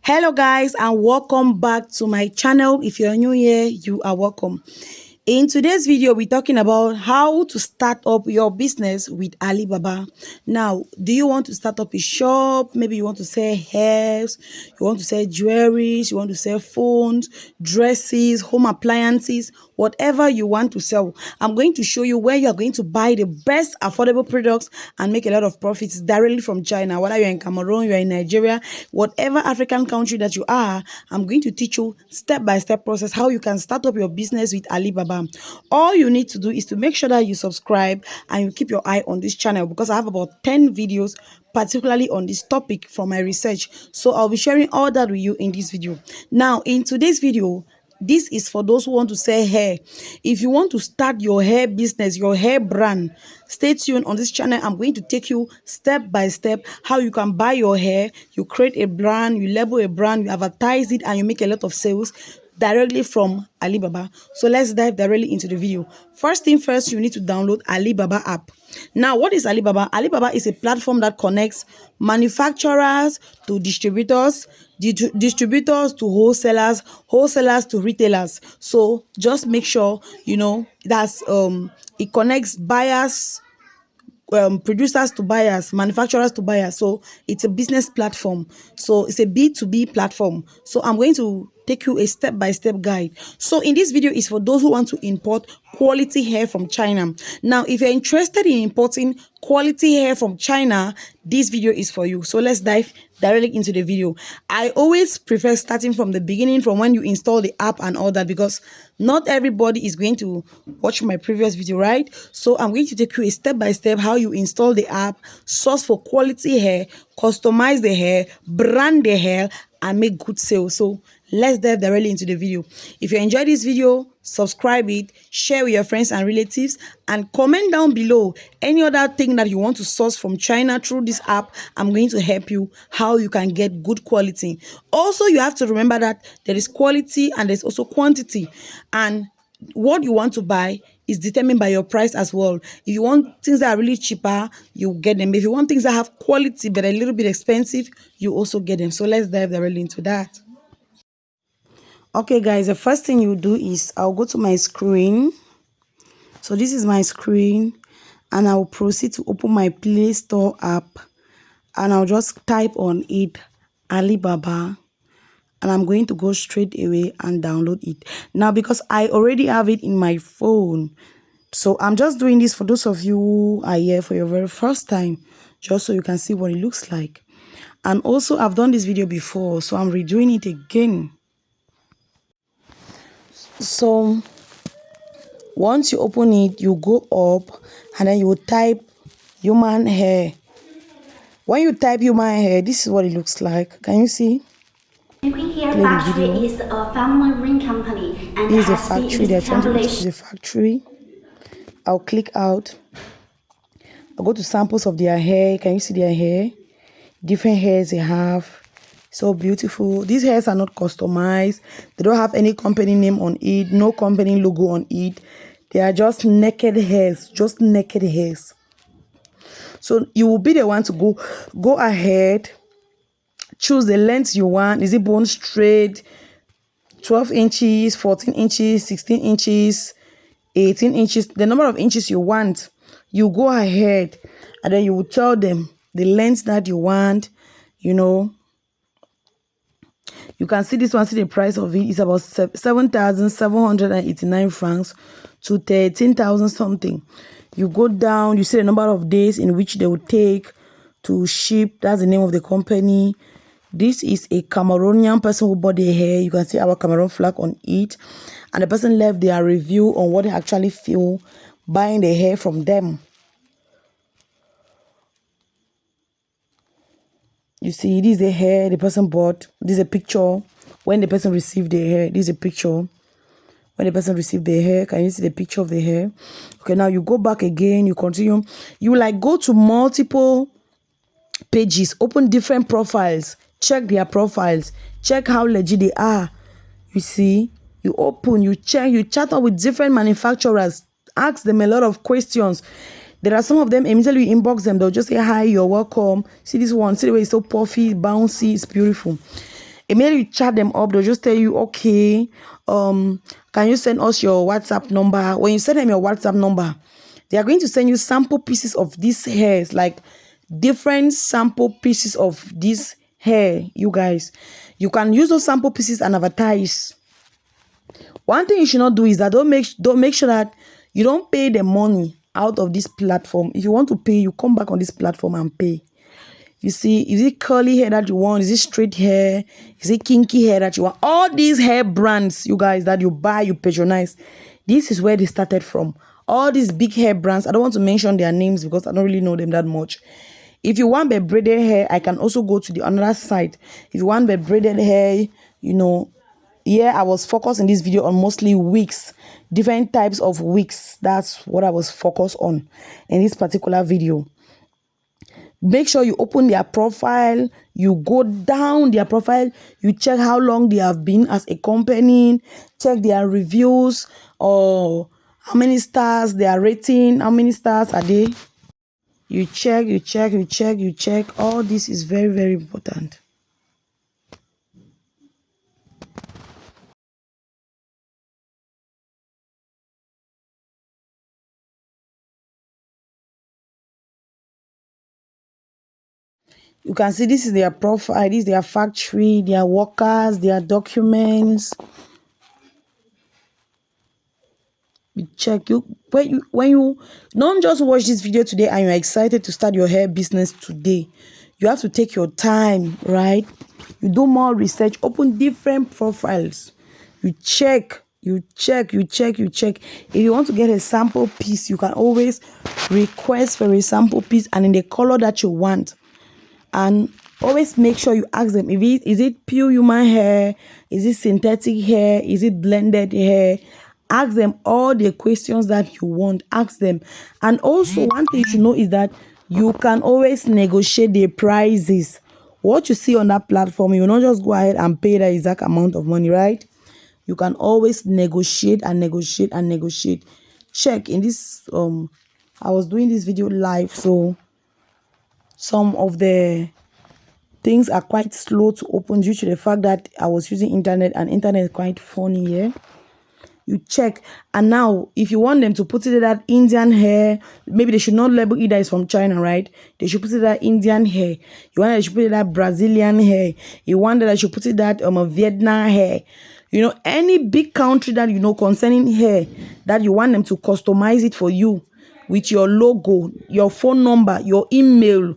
Hello guys, and welcome back to my channel. If you're new here, you are welcome. In today's video, we're talking about how to start up your business with Alibaba. Now, do you want to start up a shop? Maybe you want to sell hairs, you want to sell jewelry, you want to sell phones, dresses, home appliances, whatever you want to sell. I'm going to show you where you are going to buy the best affordable products and make a lot of profits directly from China. Whether you're in Cameroon, you're in Nigeria, whatever African country that you are, I'm going to teach you step-by-step process how you can start up your business with Alibaba. All you need to do is to make sure that you subscribe and you keep your eye on this channel, because I have about 10 videos particularly on this topic from my research. So I'll be sharing all that with you in this video. Now, in today's video, this is for those who want to sell hair. If you want to start your hair business, your hair brand, stay tuned on this channel. I'm going to take you step by step how you can buy your hair, you create a brand, you label a brand, you advertise it, and you make a lot of sales directly from Alibaba. So let's dive directly into the video. First thing first, you need to download Alibaba app. Now, what is Alibaba? Alibaba is a platform that connects manufacturers to distributors, distributors to wholesalers, wholesalers to retailers. So just make sure you know that's it connects buyers, producers to buyers, manufacturers to buyers. So it's a business platform. So it's a B2B platform. So I'm going to take you a step-by-step guide. So in this video is for those who want to import quality hair from China. Now, if you're interested in importing quality hair from China, this video is for you. So let's dive directly into the video. I always prefer starting from the beginning, from when you install the app and all that, because not everybody is going to watch my previous video, right? So I'm going to take you a step-by-step how you install the app, source for quality hair, customize the hair, brand the hair, and make good sales. So let's dive directly into the video. If you enjoyed this video, subscribe it, share with your friends and relatives, and comment down below any other thing that you want to source from China through this app. I'm going to help you how you can get good quality. Also, you have to remember that there is quality and there's also quantity, and what you want to buy is determined by your price as well. If you want things that are really cheaper, you get them. If you want things that have quality but a little bit expensive, you also get them. So let's dive directly into that. Okay guys, the first thing you do is I'll go to my screen. So this is my screen, and I'll proceed to open my Play Store app, and I'll just type on it Alibaba, and I'm going to go straight away and download it. Now, because I already have it in my phone, so I'm just doing this for those of you who are here for your very first time, just so you can see what it looks like. And also, I've done this video before, so I'm redoing it again. So once you open it, you go up and then you type human hair. When you type human hair, this is what it looks like. Can you see? Angwi Hair Factory is a family-run company, and this is a factory. They're trying to establish a factory. I'll click out. I'll go to samples of their hair. Can you see their hair? Different hairs they have. So beautiful. These hairs are not customized. They don't have any company name on it, no company logo on it. They are just naked hairs, just naked hairs. So you will be the one to go ahead, choose the length you want. Is it bone straight, 12 inches, 14 inches, 16 inches, 18 inches, the number of inches you want. You go ahead and then you will tell them the length that you want, you know. You can see this one, see the price of it is about 7,789 francs to 13,000 something. You go down, you see the number of days in which they will take to ship. That's the name of the company. This is a Cameroonian person who bought the hair. You can see our Cameroon flag on it. And the person left their review on what they actually feel buying the hair from them. You see, this is the hair the person bought. This is a picture when the person received the hair. This is a picture when the person received the hair. Can you see the picture of the hair? Okay, now you go back again. You continue. You like go to multiple pages, open different profiles, check their profiles, check how legit they are. You see, you open, you check, you chat up with different manufacturers, ask them a lot of questions. There are some of them, immediately you inbox them, they'll just say, hi, you're welcome. See this one, see the way it's so puffy, bouncy, it's beautiful. Immediately you chat them up, they'll just tell you, okay, can you send us your WhatsApp number? When you send them your WhatsApp number, they are going to send you sample pieces of these hairs, like different sample pieces of this hair. You guys, you can use those sample pieces and advertise. One thing you should not do is that don't make sure that you don't pay the money out of this platform. If you want to pay, you come back on this platform and pay. You see, is it curly hair that you want? Is it straight hair? Is it kinky hair that you want? All these hair brands, you guys, that you buy, you patronize, this is where they started from. All these big hair brands, I don't want to mention their names because I don't really know them that much. If you want the braided hair, I can also go to the another side. If you want the braided hair, you know, yeah, I was focused in this video on mostly wigs, different types of wigs. That's what I was focused on in this particular video. Make sure you open their profile, you go down their profile, you check how long they have been as a company, check their reviews, or how many stars they are rating, how many stars are they. You check. All this is very, very important. You can see this is their profile, this is their factory, their workers, their documents. You check. When you don't just watch this video today and you're excited to start your hair business today, you have to take your time, right? You do more research, open different profiles. You check. If you want to get a sample piece, you can always request for a sample piece and in the color that you want. And always make sure you ask them, is it pure human hair, is it synthetic hair, is it blended hair. Ask them all the questions that you want. Ask them. And also one thing you should know is that you can always negotiate the prices. What you see on that platform, you will not just go ahead and pay the exact amount of money, right? You can always negotiate. Check in this I was doing this video live, so some of the things are quite slow to open due to the fact that I was using internet, and internet is quite funny here. You check. And now if you want them to put it that Indian hair, maybe they should not label it that it's from China, right? They should put it that Indian hair. You want that they should put it that Brazilian hair. You want that they should put it that Vietnam hair. You know, any big country that you know concerning hair, that you want them to customize it for you with your logo, your phone number, your email,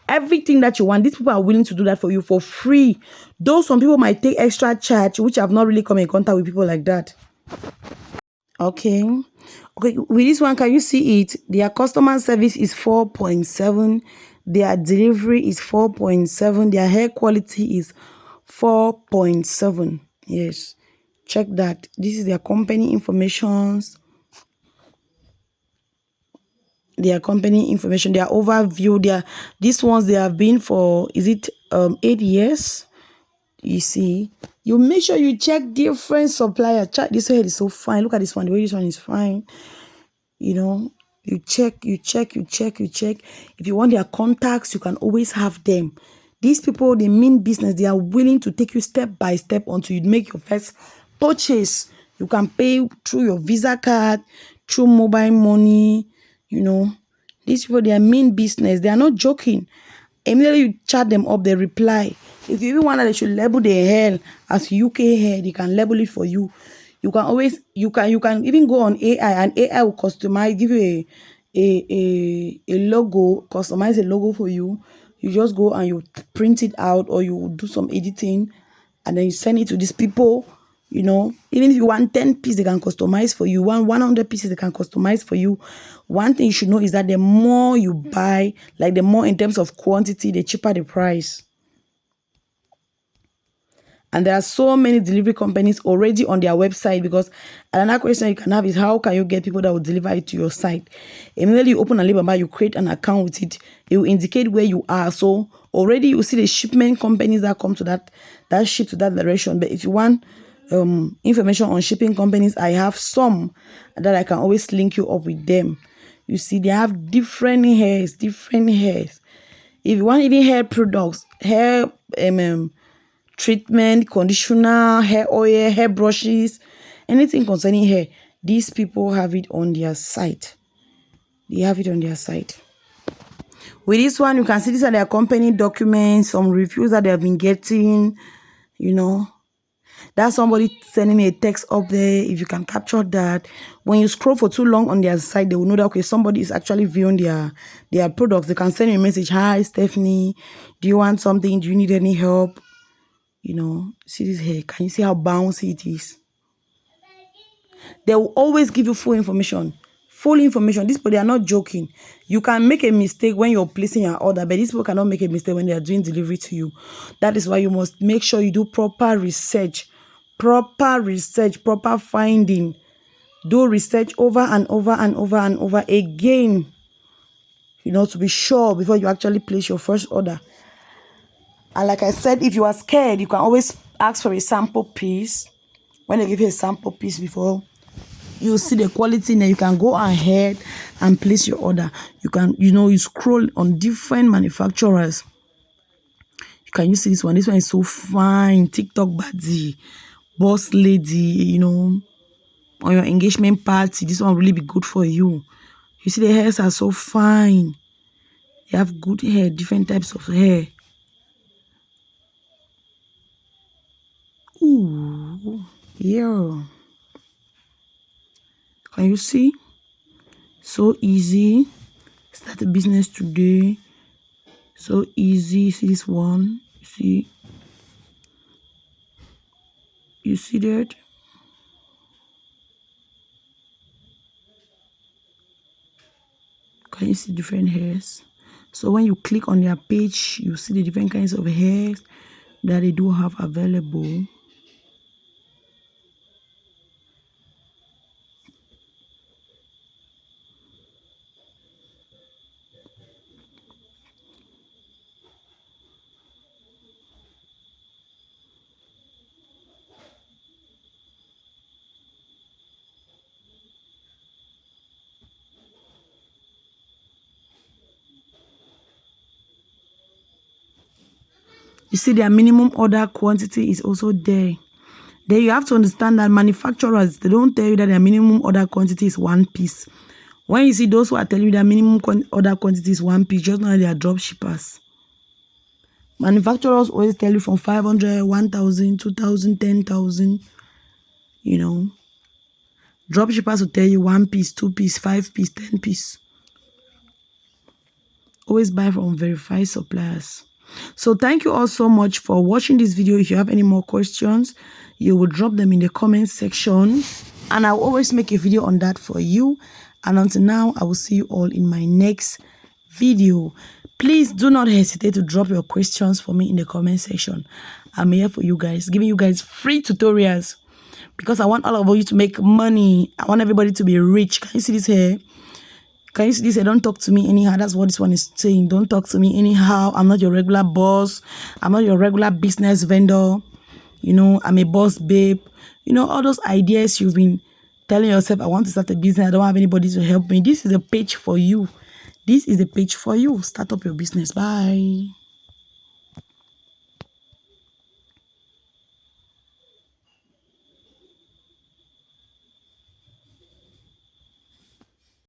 everything that you want. These people are willing to do that for you for free. Though some people might take extra charge, which I've not really come in contact with people like that. Okay, with this one, can you see it? Their customer service is 4.7, their delivery is 4.7, their hair quality is 4.7. Yes, check that. This is their company informations, their overview. These ones, they have been for, is it 8 years? You see, you make sure you check different suppliers. Check, this hair is so fine. Look at this one. The way this one is fine. You know, you check. If you want their contacts, you can always have them. These people, they mean business. They are willing to take you step by step until you make your first purchase. You can pay through your Visa card, through mobile money. You know, these people, they are mean business. They are not joking. Immediately you chat them up, they reply. If you even want that they should label their hair as UK hair, they can label it for you. You can always, you can even go on AI, and AI will customize, give you a logo, customize a logo for you. You just go and you print it out, or you do some editing, and then you send it to these people. You know, even if you want 10 pieces, they can customize for you. 100 pieces, they can customize for you. One thing you should know is that the more you buy, like the more in terms of quantity, the cheaper the price. And there are so many delivery companies already on their website, because another question you can have is, how can you get people that will deliver it to your site? Immediately you open Alibaba, you create an account with it. It will indicate where you are. So already you see the shipment companies that come to that ship to that direction. But if you want information on shipping companies, I have some that I can always link you up with them. You see, they have different hairs. If you want even hair products, hair treatment, conditioner, hair oil, hair brushes, anything concerning hair. These people have it on their site. They have it on their site. With this one, you can see these are their company documents, some reviews that they have been getting, you know. That's somebody sending me a text up there. If you can capture that, when you scroll for too long on their site, they will know that, okay, somebody is actually viewing their products. They can send you a message. Hi, Stephanie, do you want something? Do you need any help? You know, see this hair. Can you see how bouncy it is? They will always give you full information. Full information. These people, they are not joking. You can make a mistake when you're placing your order, but these people cannot make a mistake when they are doing delivery to you. That is why you must make sure you do proper research, proper finding. Do research over and over and over and over again, you know, to be sure before you actually place your first order. And like I said, if you are scared, you can always ask for a sample piece. When they give you a sample piece before, you see the quality, and you can go ahead and place your order. You can, you know, you scroll on different manufacturers. Can you see this one? This one is so fine. TikTok baddie, boss lady, you know, on your engagement party. This one will really be good for you. You see the hairs are so fine. They have good hair, different types of hair. Ooh, yeah. Can you see? So easy. Start a business today. So easy. See this one? See? You see that? Can you see different hairs? So when you click on their page, you see the different kinds of hairs that they do have available. You see their minimum order quantity is also there. Then you have to understand that manufacturers, they don't tell you that their minimum order quantity is 1 piece. When you see those who are telling you that minimum order quantity is 1 piece, just know that they are drop shippers. Manufacturers always tell you from 500, 1,000, 2,000, 10,000, you know. Drop shippers will tell you 1 piece, 2 piece, 5 piece, 10 piece. Always buy from verified suppliers. So thank you all so much for watching this video. If you have any more questions, you will drop them in the comment section, and I'll always make a video on that for you. And until now, I will see you all in my next video. Please do not hesitate to drop your questions for me in the comment section. I'm here for you guys, giving you guys free tutorials, because I want all of you to make money. I want everybody to be rich. Can you see this hair? Can you see this? Don't talk to me anyhow. That's what this one is saying. Don't talk to me anyhow. I'm not your regular boss. I'm not your regular business vendor. You know, I'm a boss babe. You know, all those ideas you've been telling yourself, I want to start a business. I don't have anybody to help me. This is a page for you. This is the page for you. Start up your business. Bye.